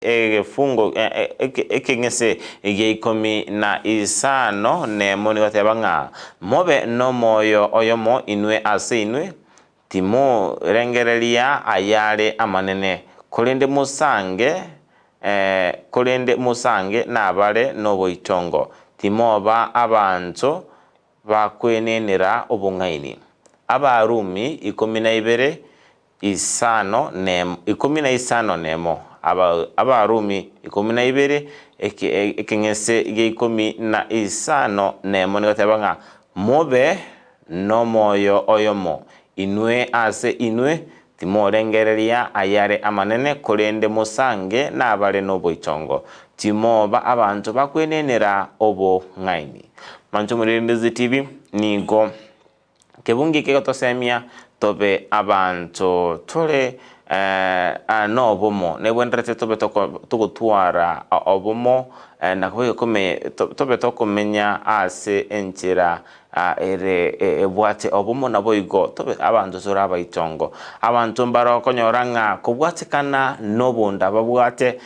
egefungo ekengese egeikomi na isano nemo ni batebanga mobe no moyo oyomo inwe ase inwe timo rengereria ayare amanene kolende musange nabare no boitongo timoba abantu bakwenenera obungaini abarumi 12 nemo abarumi 12 ekengese geikomi na isano nemo nigatebanga mobe no moyo oyomo inwe ase inwe timorengereria ayare amanene kolende musange nabare no boitongo timoba abantu bakwenenera obo ngaini mancho Murindezi TV nigo kebungi kegotosemia tobe abantu tole no obomo nebwenderete tobe tugutwara obomo nakoye tobe tokumenya ase enchira ebwate obomo naboigo tobe abantu zora baitongo abantu mbaro konyoranga kubwatikana nobunda babwate